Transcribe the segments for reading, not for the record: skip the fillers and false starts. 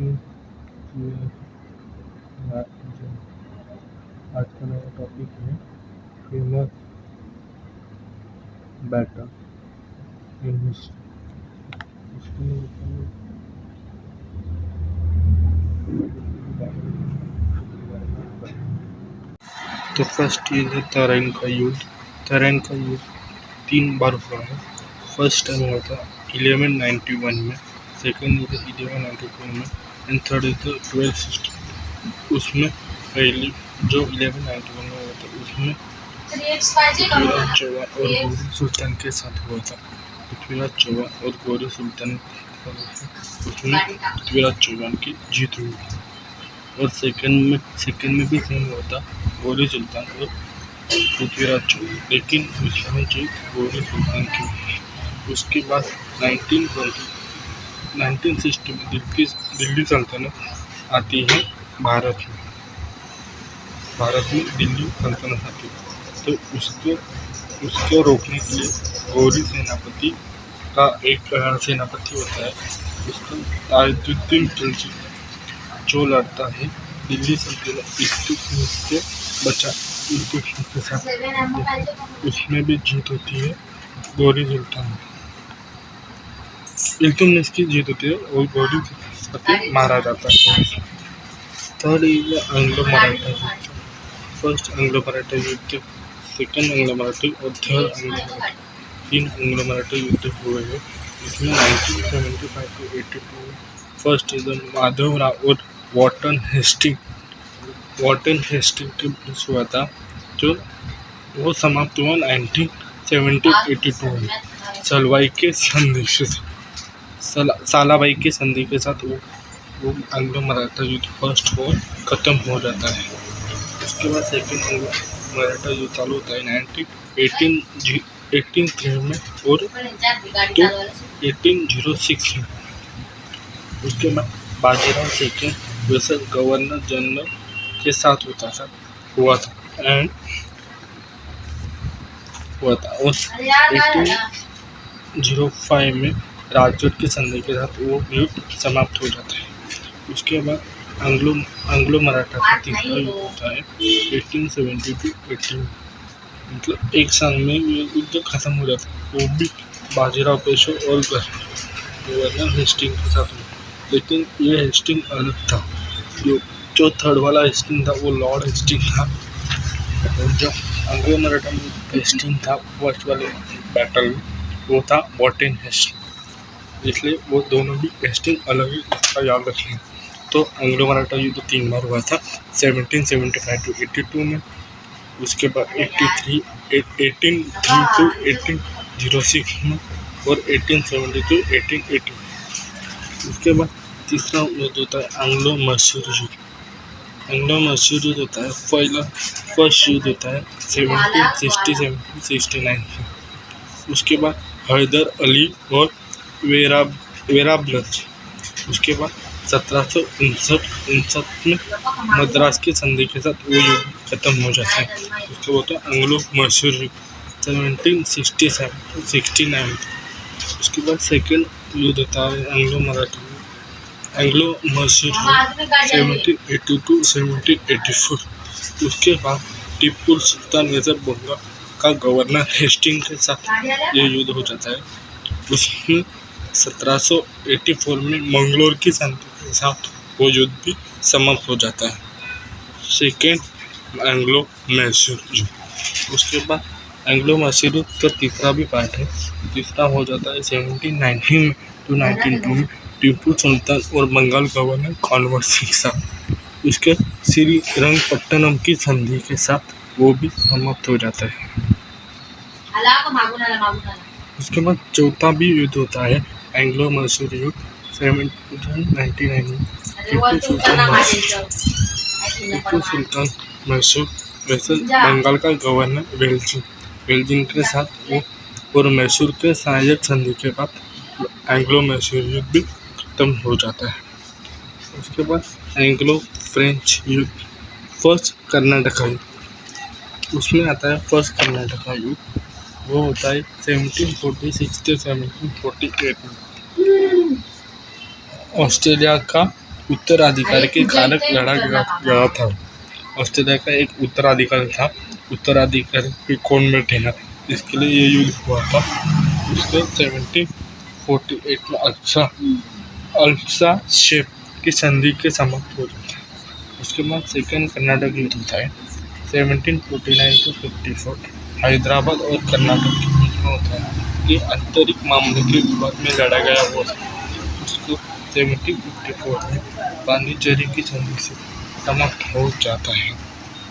ये जो आज का नया टॉपिक है फेमस बैटल इन हिस्ट्री में तो फर्स्ट ये है तराइन का युद्ध। तराइन का युद्ध 3 बार हुआ है। फर्स्ट टाइम हुआ था 1191 में, सेकेंड हुआ था 1192 में एंड थर्ड हुआ था 1260। उसमें पहली जो 1191 में हुआ था उसमें पृथ्वीराज चौहान और गौरी सुल्तान के साथ हुआ था। पृथ्वीराज चौहान और गौरी सुल्तान उसमें पृथ्वीराज चौहान की जीत हुई। और सेकंड में भी सेम हुआ था, गौरी सुल्तान और पृथ्वीराज चौहान, लेकिन उसमें जीत गौरी सुल्तान की हुई। उसके बाद 1960 में दिल्ली सल्तनत आती है भारत में दिल्ली सल्तनत आती है। तो उसको रोकने के लिए गौरी सेनापति का एक सेनापति होता है, उसका ताजुद्दीन खिलजी, जो लड़ता है दिल्ली सल्तनत इल्तुतमिश से इल्तुतमिश के साथ। उसमें भी जीत होती है गौरी सुल्तान, इल्तुतमिश की जीत होती है और गौरी सुल्तान मारा जाता है। थर्ड इज एंग्लो मराठा युद्ध। फर्स्ट एंग्लो मराठा युद्ध, सेकंड एंग्लो मराठा और third Anglo Maratha, 3 Anglo Maratha युद्ध हुए हैं। इसमें 1975 to 82 फर्स्ट इज माधवराव और वॉटन हेस्टिंग के बीच हुआ था, जो वो समाप्त हुआ 1970-82 में सालाबाई के संधि के साथ वो एंग्लो मराठा युद्ध फर्स्ट वॉर खत्म हो जाता है। उसके बाद सेकेंड एंग्लो मराठा युद्ध चालू होता है 1803 में और 1806 में। उसके बाद बाजीराव सेकेंड वैसे गवर्नर जनरल के साथ हुआ था और 1805 में राजकोट की संधि के साथ वो युद्ध समाप्त हो जाता है। उसके बाद एंग्लो मराठा का तीसरा युद्ध होता है 1870-18, मतलब एक साल में ये युद्ध खत्म हो जाता है। वो भी बाजीराव पेशवा और गवर्नर हेस्टिंग के साथ हुआ, लेकिन ये हेस्टिंग अलग था। जो थर्ड वाला हेस्टिंग था वो लॉर्ड हेस्टिंग था, और जो एंग्लो मराठा में हेस्टिंग था फर्स्ट वाले बैटल में वो था वॉटन हेस्टिंग, इसलिए वो दोनों भी हेस्टिंग अलग है, इसका याद रखें। तो एंग्लो मराठा युद्ध 3 बार हुआ था 1775 to 82 में, उसके बाद 1803 to 1806 में और 1870 to 1880। उसके बाद तीसरा युद्ध होता है एंग्लो मैसूर युद्ध होता है फर्स्ट युद्ध होता है 1767-69 में। उसके बाद हैदर अली और वेराब्लच। उसके बाद 1759 में मद्रास की संधि के साथ वो युद्ध खत्म हो जाता है। उसके बाद होता है एंग्लो मैसूर युद्ध 1767-69। उसके बाद सेकेंड युद्ध होता है एंग्लो मैसूर 1782 to 1784। उसके बाद टीपू सुल्तान नजर बंगा का गवर्नर हेस्टिंग के साथ ये युद्ध हो जाता है। उसमें 1784 में मंगलोर की संधि के साथ वो युद्ध भी समाप्त हो जाता है, सेकेंड एंग्लो मैसूर युद्ध। उसके बाद एंग्लो मैसूर युद्ध का तीसरा भी पार्ट है, तीसरा हो जाता है 1719 to 1902 में टीपू सुल्तान और बंगाल गवर्नर कानवर सिंह साहब। उसके श्रीरंगपट्टनम की संधि के साथ वो भी समाप्त हो जाता है। उसके बाद चौथा भी युद्ध होता है एंग्लो मैसूर युद्ध 1799 में टीपू सुल्तान मैसूर वैसे बंगाल का गवर्नर वेल्जिन के साथ वो और मैसूर के सहायक संधि के बाद एंग्लो मैसूर युद्ध भी खत्म हो जाता है। उसके बाद एंग्लो फ्रेंच युद्ध फर्स्ट कर्नाटका युद्ध, उसमें आता है फर्स्ट कर्नाटका युद्ध, वो होता है 1746 से 1748 में। ऑस्ट्रेलिया का उत्तराधिकारी के कारक लड़ा गया था। ऑस्ट्रेलिया का एक उत्तराधिकारी था, उत्तराधिकारी पे कौन बैठेगा, इसके लिए ये युद्ध हुआ था। उसके 1748 में अल्सा शेप की संधि के समाप्त हो जाता है। उसके बाद सेकंड कर्नाटक युद्ध होता है 1749 to 54। हैदराबाद और कर्नाटक के बीच में होता है। ये आंतरिक मामले के विवाद में लड़ा गया हुआ था। उसको 1754 में पांडिचेरी की संधि से समाप्त हो जाता है।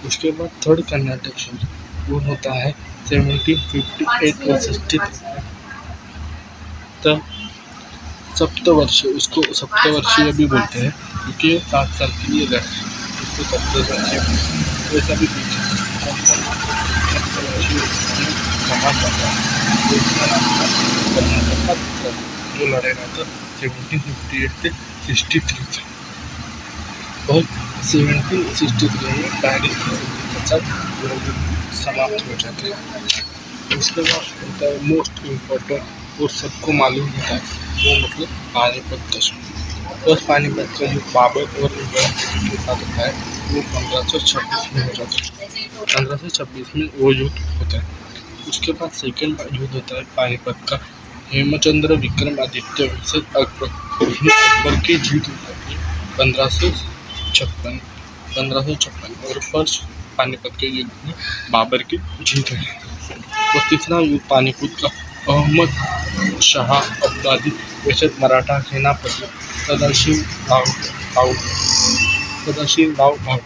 उसके बाद थर्ड कर्नाटक युद्ध वो होता है 1758 और 63 में। तब सप्तवर्षीय, उसको सप्तवर्षीय भी बोलते हैं क्योंकि 7 साल के लिए लड़ते हैं, उसको सप्तवर्षीय वैसा भी कहा जाता है। कर्नाटक का जो लड़ेगा था 1758 से 63 था और 1763 में पेरिस के साथ समाप्त हो जाता है। उसके बाद होता है मोस्ट इम्पोर्टेंट और सबको मालूम होता है वो मतलब पानीपत जश्न। और पानीपत का युद्ध बाबर और इब्राहिम के साथ होता है, वो 1526 में हो जाता है। 1526 में वो युद्ध होता है। उसके बाद सेकेंड युद्ध होता है पानीपत का, हेमचंद्र विक्रमादित्य वर्सेस अकबर। उसमें अकबर की जीत हो जाती है 1556 और फर्स्ट पानीपत के युद्ध में बाबर की जीत है। और तीसरा युद्ध पानीपत का, अहमद शाह अब्दाली वर्सेस मराठा सेनापति सदाशिवराव भाऊ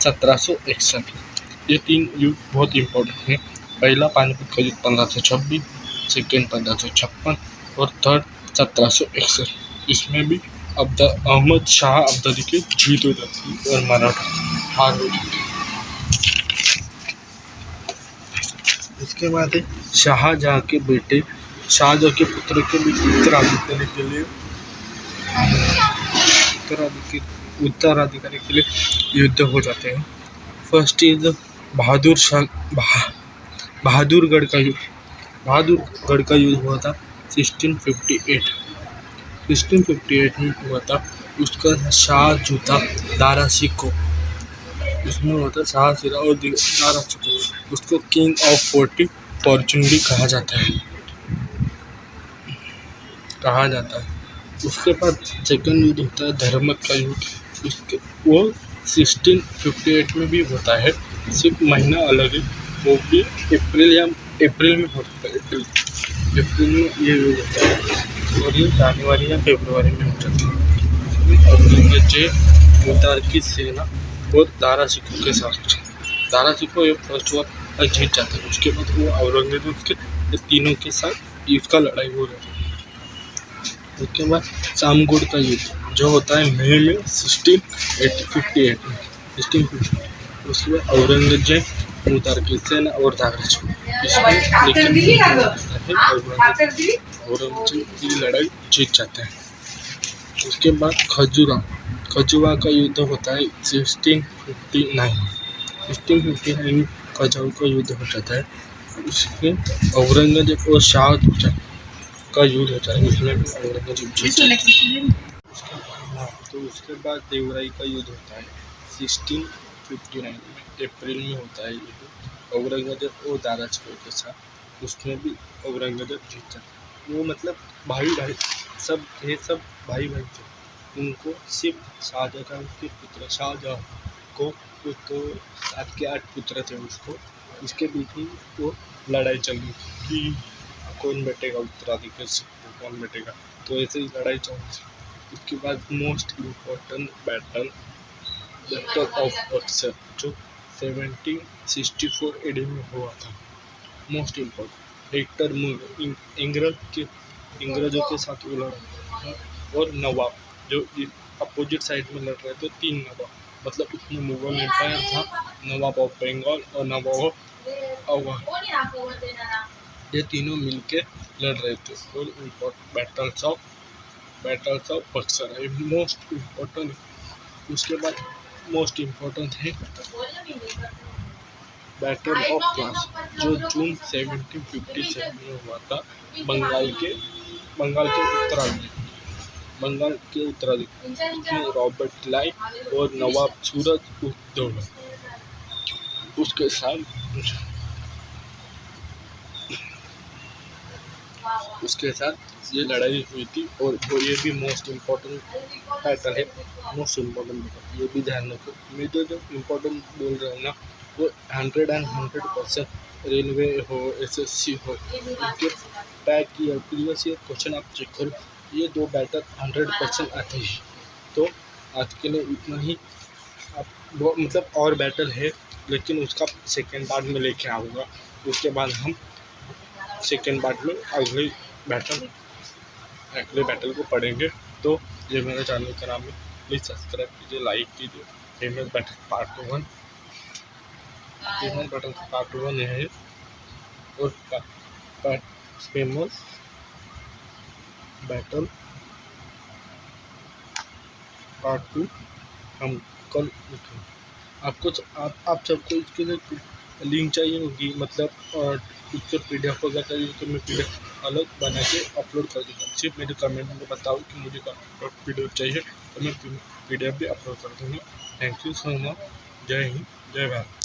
1761। ये 3 युद्ध बहुत इंपॉर्टेंट है। पहला पानीपत का युद्ध 1526, सेकेंड 1556 और थर्ड 1761। इसमें भी अहमद शाह अब्दाली की जीत हो जाती है और मराठा हार हो जाती है। इसके बाद शाहजहाँ के बेटे, शाहजहाँ के पुत्र के भी उत्तराधिकारी के लिए युद्ध हो जाते हैं। फर्स्ट इज बहादुरगढ़ का युद्ध। बहादुरगढ़ का युद्ध हुआ था 1658 में हुआ था। उसका शाह जूता दारा सिको, उसमें हुआ था शाह सिरा और दारा सिको। उसको किंग ऑफ फोर्टी फॉर्चून भी कहा जाता है। उसके बाद सेकंड युद्ध होता है धर्मत का युद्ध। उसके वो 1658 में भी होता है, सिर्फ महीना अलग है, वो भी अप्रैल में होता है। अप्रैल में ये युद्ध होता है और ये जनवरी या फरवरी में हो जाता है। औरंगजेब मुतार की सेना और दारा सिको के साथ, दारा सिको ये फर्स्ट वॉर जीत जाता है। उसके बाद वो औरंगजेब के तीनों के साथ इसका लड़ाई हो जाती है। उसके बाद सामगुड़ का युद्ध जो होता है मई में 1658 में 1650। उसके बाद औरंगजेब मुतार की सेना और दारा सिको, औरंगजेब की लड़ाई जीत जाते हैं। उसके बाद खजुरा का युद्ध होता है 1659 में खजुरा का युद्ध हो जाता है। उसमें औरंगजेब और शाह का युद्ध होता है, उसमें भी औरंगजेब जीत जाता है। तो उसके बाद देवराई का युद्ध होता है 1659 में अप्रैल में होता है युद्ध औरंगजेब और दारा सिको के साथ। उसमें भी औरंगजेब जीत जाता है। वो मतलब भाई सब भाई थे। उनको सिर्फ शाहजहाँ के पुत्र शाहजहाँ को तो 7 के 8 पुत्र थे उसको, इसके बीच में वो लड़ाई चल रही थी कि कौन बैठेगा उत्तराधिकारी से, कौन बैठेगा, तो ऐसे ही लड़ाई चल रही थी। उसके बाद most important battle of Buxar जो 1764 एडी में हुआ था। मोस्ट इम्पोर्टेंट हेक्टर मुगल अंग्रेजों के साथ वो लड़ा और नवाब जो अपोजिट साइड में लड़ रहे थे, 3 नवाब, मतलब उसमें मुगल एम्पायर था, नवाब ऑफ बंगाल और नवाब ऑफ अवध, ये तीनों मिलके लड़ रहे थे। और बैटल्स ऑफ बक्सर है मोस्ट इम्पोर्टेंट। उसके बाद मोस्ट इम्पोर्टेंट है बैटल ऑफ प्लास जो जून 1757 में हुआ था बंगाल के उत्तरार्ध में। बंगाल के उत्तराधिकारी रॉबर्ट क्लाइव और नवाब सूरत-उद-दौला। उसके साथ ये लड़ाई हुई थी और ये भी मोस्ट इम्पोर्टेंट बैटल है। मोस्ट इम्पोर्टेंट बैटल ये भी ध्यान रखो। मैं जो इम्पोर्टेंट बोल रहा हूँ ना, वो 100% रेलवे हो, एसएससी हो, इनके पैक की प्रीवियस ईयर क्वेश्चन आप चेक करो, ये 2 बैटल 100% आते हैं। तो आज के लिए इतना ही। आप वो मतलब और बैटल है, लेकिन उसका सेकेंड पार्ट में लेके आऊँगा। उसके बाद हम सेकेंड पार्ट में अगले बैटल को पढ़ेंगे। तो ये मेरे चैनल का नाम है, प्लीज़ सब्सक्राइब कीजिए, लाइक कीजिए। फेमस बैटल पार्ट 1 है और फेमस बैटल पार्ट 2 हम कल उठें। आप सबको इसके लिए लिंक चाहिए होगी, मतलब पिक्चर PDF वगैरह चाहिए, तो मैं PDF अलग बना के अपलोड कर दूँगा। सिर्फ मेरे कमेंट में बताओ कि मुझे PDF चाहिए, तो मैं PDF भी अपलोड कर दूँगा। Thank you so much. जय हिंद, जय भारत।